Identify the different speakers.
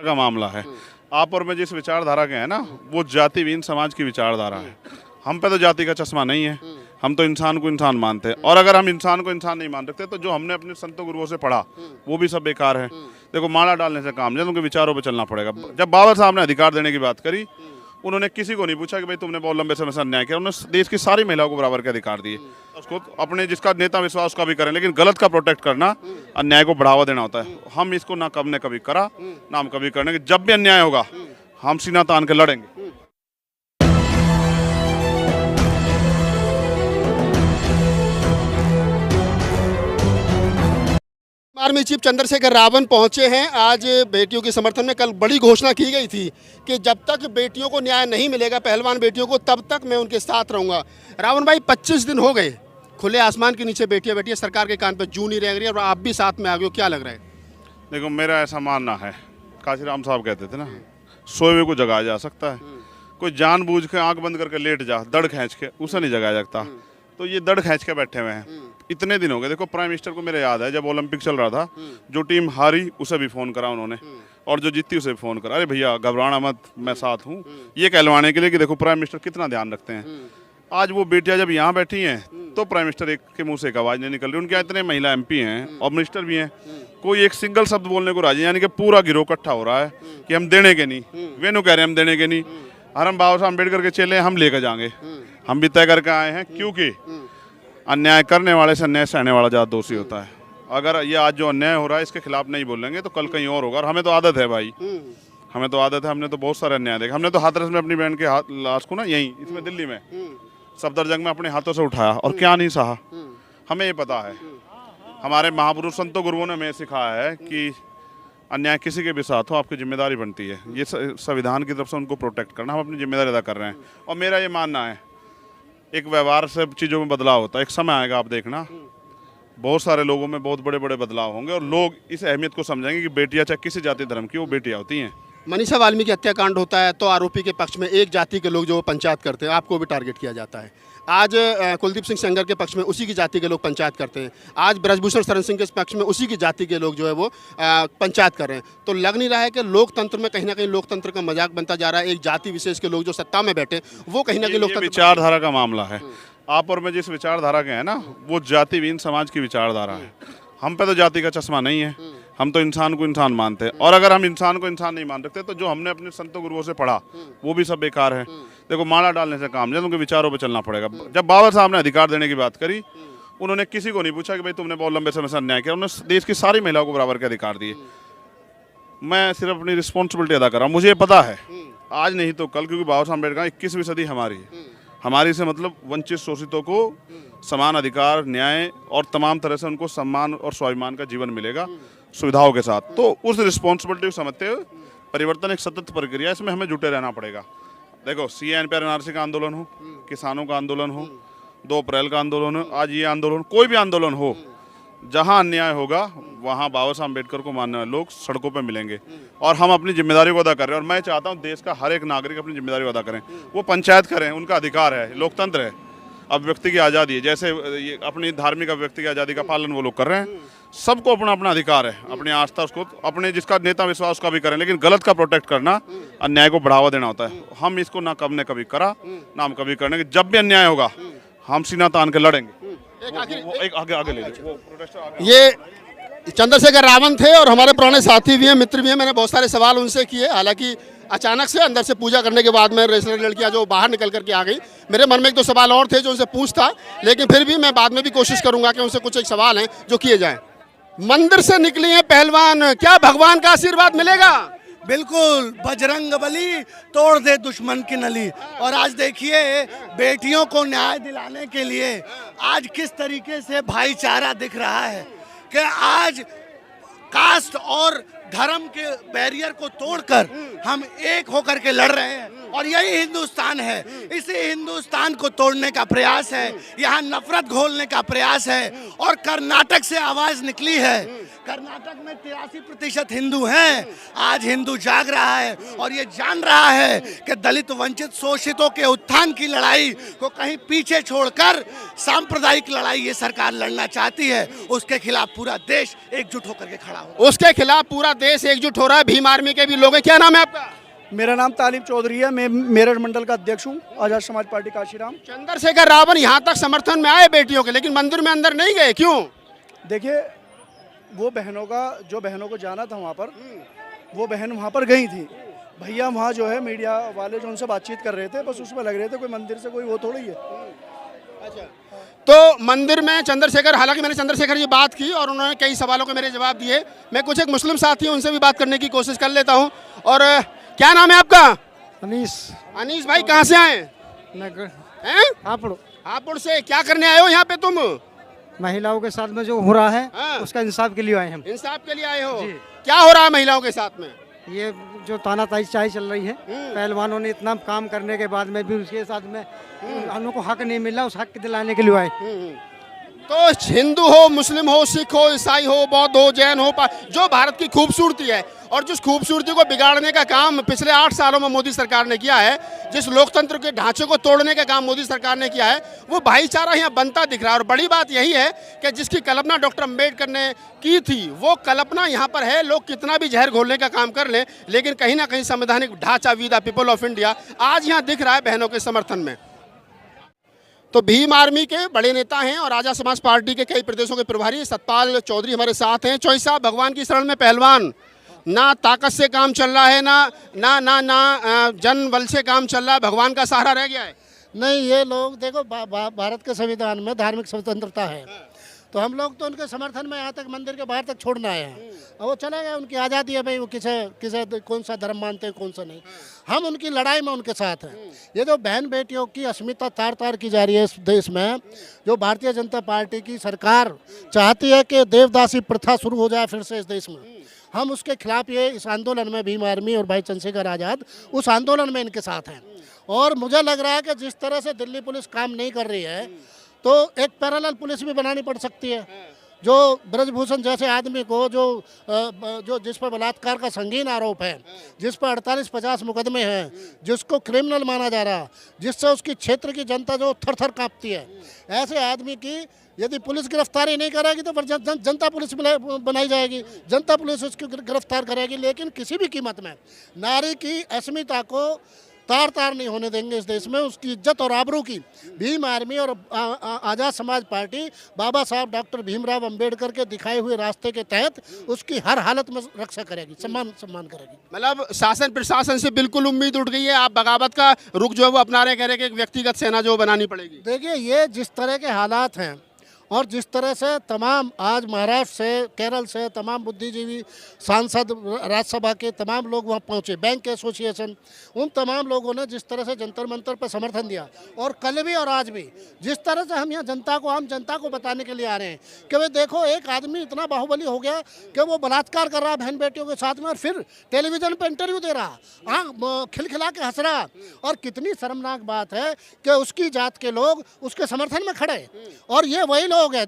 Speaker 1: का मामला है। आप और मैं जिस विचारधारा के हैं ना, वो जातिहीन समाज की विचारधारा है। हम पे तो जाति का चश्मा नहीं है, हम तो इंसान को इंसान मानते हैं। और अगर हम इंसान को इंसान नहीं मान रखते तो जो हमने अपने संतों गुरुओं से पढ़ा वो भी सब बेकार है। देखो, माला डालने से काम नहीं, उनके विचारों पर चलना पड़ेगा। जब बाबा साहब ने अधिकार देने की बात करी, उन्होंने किसी को नहीं पूछा कि भाई तुमने बहुत लंबे समय से अन्याय किया। उन्होंने देश की सारी महिलाओं को बराबर के अधिकार दिए। उसको अपने जिसका नेता विश्वास उसका भी करें, लेकिन गलत का प्रोटेक्ट करना, अन्याय को बढ़ावा देना होता है। हम इसको ना कब ने कभी करा, ना हम कभी करने। जब भी अन्याय होगा हम सीना तान के लड़ेंगे।
Speaker 2: आर्मी चीफ चंद्रशेखर रावत पहुंचे हैं। आज बेटियों के समर्थन में कल बड़ी घोषणा की गई थी कि जब तक बेटियों को न्याय नहीं मिलेगा, पहलवान बेटियों को, तब तक मैं उनके साथ रहूंगा। रावत भाई, 25 दिन हो गए खुले आसमान के नीचे बैठिए बैठिए, सरकार के कान पे जू नहीं रह रही है और आप भी साथ में आ गए हो, क्या लग रहा है?
Speaker 1: देखो, मेरा ऐसा मानना है, काशीराम साहब कहते थे ना, सोए हुए को जगाया जा सकता है। कोई जानबूझ के आंख बंद करके लेट जा, दड़ खींच के, उसे नहीं जगाया जाता। तो ये दड़ खींच के बैठे हुए हैं। इतने दिन हो गए। देखो, प्राइम मिनिस्टर को मेरे याद है, जब ओलंपिक चल रहा था, जो टीम हारी उसे भी फोन करा उन्होंने, और जो जीती उसे भी फोन करा, अरे भैया घबराना मत, मैं साथ हूँ, ये कहलवाने के लिए कि देखो प्राइम मिनिस्टर कितना ध्यान रखते हैं। आज वो बेटियां जब यहाँ बैठी हैं तो प्राइम मिनिस्टर एक के मुंह से एक आवाज नहीं निकल रही। उनके इतने महिला MP हैं और मिनिस्टर भी हैं, कोई एक सिंगल शब्द बोलने को राजी, यानी कि पूरा गिरोह इकट्ठा हो रहा है कि हम देने के नहीं। वेनु कह रहे हैं हम देने के नहीं, और हम बाबा साहब अम्बेडकर के चेले हम लेकर जाएंगे। हम भी तय करके आए हैं, क्योंकि अन्याय करने वाले से अन्याय सहने वाला ज़्यादा दोषी होता है। अगर ये आज जो अन्याय हो रहा है इसके खिलाफ नहीं बोलेंगे तो कल कहीं और होगा। और हमें तो आदत है भाई, हमें तो आदत है। हमने तो बहुत सारे अन्याय देखे। हमने तो हाथरस में अपनी बहन के लाश को ना, यहीं इसमें दिल्ली में सफदरजंग में अपने हाथों से उठाया और क्या नहीं सहा। हमें ये पता है, हमारे महापुरुष संतों गुरुओं ने हमें सिखाया है कि अन्याय किसी के भी साथ हो, आपकी जिम्मेदारी बनती है ये संविधान की तरफ से उनको प्रोटेक्ट करना। हम अपनी जिम्मेदारी अदा कर रहे हैं। और मेरा ये मानना है, एक व्यवहार से चीज़ों में बदलाव होता है। एक समय आएगा, आप देखना, बहुत सारे लोगों में बहुत बड़े बड़े बदलाव होंगे और लोग इस अहमियत को समझेंगे कि बेटियां चाहे किसी जाति धर्म की, वो बेटियां होती हैं।
Speaker 2: मनीषा वाल्मीकि हत्याकांड होता है तो आरोपी के पक्ष में एक जाति के लोग जो पंचायत करते हैं, आपको भी टारगेट किया जाता है। आज कुलदीप सिंह सेंगर के पक्ष में उसी की जाति के लोग पंचायत करते हैं। आज ब्रजभूषण शरण सिंह के पक्ष में उसी की जाति के लोग जो है वो पंचायत कर रहे हैं। तो लग नहीं रहा है कि लोकतंत्र में कहीं ना कहीं लोकतंत्र का मजाक बनता जा रहा है? एक जाति विशेष के लोग जो सत्ता में बैठे वो कहीं ना कहीं लोकतंत्र,
Speaker 1: विचारधारा का मामला है। आप और मैं जिस विचारधारा के हैं ना, वो जातिहीन समाज की विचारधारा है। हम पे तो जाति का चश्मा नहीं है, हम तो इंसान को इंसान मानते हैं। और अगर हम इंसान को इंसान नहीं मान रखते तो जो हमने अपने संतों गुरुओं से पढ़ा वो भी सब बेकार है। देखो, माला डालने से काम नहीं, उनके विचारों पर चलना पड़ेगा। जब बाबा साहब ने अधिकार देने की बात करी, उन्होंने किसी को नहीं पूछा कि भाई तुमने बहुत लंबे समय से अन्याय किया। उन्होंने देश की सारी महिलाओं को बराबर के अधिकार दिए। मैं सिर्फ अपनी रिस्पॉन्सिबिलिटी अदा कर रहा हूँ। मुझे पता है आज नहीं तो कल, क्योंकि बाबा साहब अम्बेडकर 21वीं सदी हमारी है। हमारी से मतलब वंचित शोषितों को समान अधिकार, न्याय और तमाम तरह से उनको सम्मान और स्वाभिमान का जीवन मिलेगा सुविधाओं के साथ। तो उस रिस्पॉन्सिबिलिटी को समझते हुए परिवर्तन एक सतत प्रक्रिया, इसमें हमें जुटे रहना पड़ेगा। देखो, CAA NRC का आंदोलन हो, किसानों का आंदोलन हो, 2 अप्रैल का आंदोलन हो, आज ये आंदोलन, कोई भी आंदोलन हो, जहाँ अन्याय होगा वहाँ बाबा साहब अम्बेडकर को मानने वाले लोग सड़कों पर मिलेंगे। और हम अपनी जिम्मेदारी को अदा कर रहे हैं। और मैं चाहता हूँ देश का हर एक नागरिक अपनी जिम्मेदारी को अदा करें। वो पंचायत करें, उनका अधिकार है, लोकतंत्र है, अभिव्यक्ति की आज़ादी है। जैसे ये अपनी धार्मिक अभिव्यक्ति की आज़ादी का पालन वो लोग कर रहे हैं। सबको अपना अपना अधिकार है, अपनी आस्था उसको, अपने जिसका नेता विश्वास उसका भी करें, लेकिन गलत का प्रोटेक्ट करना, अन्याय को बढ़ावा देना होता है। हम इसको ना कब ने कभी करा, ना हम कभी करने। जब भी अन्याय होगा हम सीना तान के लड़ेंगे। एक आगे ले लीजिए।
Speaker 2: ये चंद्रशेखर रावत थे और हमारे पुराने साथी भी हैं, मित्र भी हैं। मैंने बहुत सारे सवाल उनसे किए, हालांकि अचानक से अंदर से पूजा करने के बाद में रेसलर लड़कियां जो बाहर निकल करके आ गई। मेरे मन में 1-2 सवाल और थे जो उनसे पूछता, लेकिन फिर भी मैं बाद में भी कोशिश करूंगा कि उनसे कुछ एक सवाल हैं जो किए जाएं। मंदिर से निकली हैं पहलवान, क्या भगवान का आशीर्वाद मिलेगा?
Speaker 3: बिल्कुल, बजरंग बली तोड़ दे दुश्मन की नली। और आज देखिए, बेटियों को न्याय दिलाने के लिए आज किस तरीके से भाईचारा दिख रहा है कि आज कास्ट और धर्म के बैरियर को तोड़कर हम एक होकर के लड़ रहे हैं। और यही हिंदुस्तान है। इसी हिंदुस्तान को तोड़ने का प्रयास है, यहाँ नफरत घोलने का प्रयास है। और कर्नाटक से आवाज निकली है, कर्नाटक में 83% हिंदू हैं। आज हिंदू जाग रहा है और ये जान रहा है कि दलित वंचित शोषितों के उत्थान की लड़ाई को कहीं पीछे छोड़कर सांप्रदायिक लड़ाई ये सरकार लड़ना चाहती है। उसके खिलाफ पूरा देश एकजुट होकर के खड़ा हो।
Speaker 2: उसके खिलाफ पूरा देश एकजुट हो रहा है। भीम आर्मी के भी लोग हैं। क्या नाम है आपका?
Speaker 4: मेरा नाम तालिब चौधरी है। मैं मेरठ मंडल का अध्यक्ष हूँ, आजाद समाज पार्टी काशीराम।
Speaker 2: चंद्रशेखर रावण यहाँ तक समर्थन में आए बेटियों के, लेकिन मंदिर में अंदर नहीं गए, क्यों?
Speaker 4: देखिए, वो बहनों का जो बहनों को जाना था वहाँ पर, वो बहन वहाँ पर गई थी। भैया वहाँ जो है मीडिया वाले जो उनसे बातचीत कर रहे थे, बस उसमें लग रहे थे कोई मंदिर से कोई वो थोड़ी है।
Speaker 2: अच्छा, तो मंदिर में चंद्रशेखर, हालांकि मैंने चंद्रशेखर जी बात की और उन्होंने कई सवालों के मेरे जवाब दिए। मैं कुछ एक मुस्लिम साथी हैं, उनसे भी बात करने की कोशिश कर लेता हूँ। और क्या नाम है आपका?
Speaker 5: अनीस।
Speaker 2: अनीस भाई, कहाँ से आए हैं?
Speaker 5: हापुड़।
Speaker 2: हापुड़ से। क्या करने आए हो यहाँ पे तुम?
Speaker 5: महिलाओं के साथ में जो हो रहा है
Speaker 2: हाँ।
Speaker 5: उसका इंसाफ के लिए आए हम।
Speaker 2: इंसाफ के लिए आए हो?
Speaker 5: जी।
Speaker 2: क्या हो रहा है महिलाओं के साथ में?
Speaker 5: ये जो तानाशाही चाय चल रही है, पहलवानों ने इतना काम करने के बाद में भी उसके साथ में उनको हक नहीं मिला, उस हक दिलाने के लिए आए।
Speaker 2: तो हिंदू हो, मुस्लिम हो, सिख हो, ईसाई हो, बौद्ध हो, जैन हो, जो भारत की खूबसूरती है और जिस खूबसूरती को बिगाड़ने का काम पिछले 8 सालों में मोदी सरकार ने किया है, जिस लोकतंत्र के ढांचे को तोड़ने का काम मोदी सरकार ने किया है, वो भाईचारा यहाँ बनता दिख रहा है। और बड़ी बात यही है कि जिसकी कल्पना डॉक्टर अम्बेडकर ने की थी, वो कल्पना यहाँ पर है। लोग कितना भी जहर घोलने का काम कर लें, लेकिन कहीं ना कहीं संवैधानिक ढांचा we the people of India आज यहाँ दिख रहा है बहनों के समर्थन में। तो भीम आर्मी के बड़े नेता हैं और आजाद समाज पार्टी के कई प्रदेशों के प्रभारी सतपाल चौधरी हमारे साथ हैं। चौधरी साहब, भगवान की शरण में पहलवान, ना ताकत से काम चल रहा है, ना जन बल से काम चल रहा है, भगवान का सहारा रह गया है।
Speaker 6: नहीं, ये लोग देखो, भारत के संविधान में धार्मिक स्वतंत्रता है, तो हम लोग तो उनके समर्थन में यहाँ तक मंदिर के बाहर तक छोड़ना आए हैं। और वो चले गए, उनकी आज़ादी है भाई, वो किसे कौन सा धर्म मानते हैं, कौन सा नहीं। हम उनकी लड़ाई में उनके साथ हैं। ये जो बहन बेटियों की अस्मिता तार तार की जा रही है इस देश में, जो भारतीय जनता पार्टी की सरकार चाहती है कि देवदासी प्रथा शुरू हो जाए फिर से इस देश में, हम उसके खिलाफ ये इस आंदोलन में भीम आर्मी और भाई चंद्रशेखर आज़ाद उस आंदोलन में इनके साथ हैं। और मुझे लग रहा है कि जिस तरह से दिल्ली पुलिस काम नहीं कर रही है, तो एक पैरेलल पुलिस भी बनानी पड़ सकती है, जो ब्रजभूषण जैसे आदमी को जो जिस पर बलात्कार का संगीन आरोप है, जिस पर 48-50 मुकदमे हैं, जिसको क्रिमिनल माना जा रहा, जिससे उसकी क्षेत्र की जनता जो थर थर कांपती है, ऐसे आदमी की यदि पुलिस गिरफ्तारी नहीं करेगी तो फिर जनता पुलिस बनाई जाएगी, जनता पुलिस उसकी गिरफ्तार करेगी। लेकिन किसी भी कीमत में नारी की अस्मिता को तार तार नहीं होने देंगे इस देश में। उसकी इज्जत और आबरू की भीम आर्मी और आज़ाद समाज पार्टी बाबा साहब डॉक्टर भीमराव अंबेडकर के दिखाए हुए रास्ते के तहत उसकी हर हालत में रक्षा करेगी, सम्मान करेगी।
Speaker 2: मतलब शासन प्रशासन से बिल्कुल उम्मीद उठ गई है। आप बगावत का रुख जो है वो अपना रहे, कह रहे कि एक व्यक्तिगत सेना जो बनानी पड़ेगी।
Speaker 6: देखिए, ये जिस तरह के हालात हैं और जिस तरह से तमाम आज महाराष्ट्र से, केरल से तमाम बुद्धिजीवी सांसद, राज्यसभा के तमाम लोग वहाँ पहुँचे, बैंक एसोसिएशन, उन तमाम लोगों ने जिस तरह से जंतर मंतर पर समर्थन दिया, और कल भी और आज भी जिस तरह से हम यहाँ जनता को, आम जनता को बताने के लिए आ रहे हैं कि भाई देखो, एक आदमी इतना बाहुबली हो गया कि वो बलात्कार कर रहा बहन बेटियों के साथ में, और फिर टेलीविजन पर इंटरव्यू दे रहा, खिलखिला के हंस रहा। और कितनी शर्मनाक बात है कि उसकी जात के लोग उसके समर्थन में खड़े, और ये वही लोग हैं